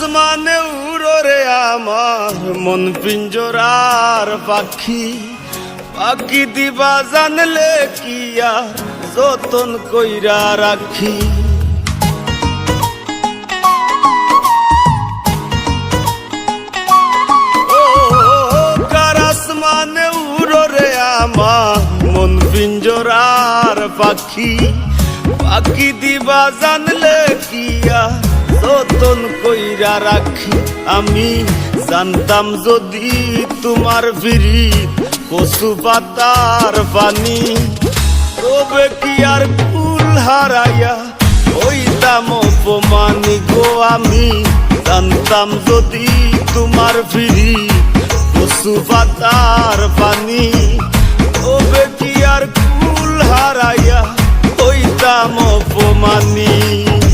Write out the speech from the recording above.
আসমানে উড়ো রে আমার মন পিঞ্জরার পাখি, পাখি দিবা জানলে কি আর যতন কইরা রাখি। ও কার আসমানে উড়ো রে আমার মন পিঞ্জরার পাখি, পাখি দিবা জানলে কি আর যতন কইরা রাখি। আমি জানতাম যদি তোমার ভিড়ি কচু পাতার পানি, তবে কি আর কুল হারাইয়া হইতাম অপমানি গো। আমি জানতাম যদি তোমার ভিড়ি কচু পাতার পানি, তবে কি আর কুল হারাইয়া হইতাম অপমানি।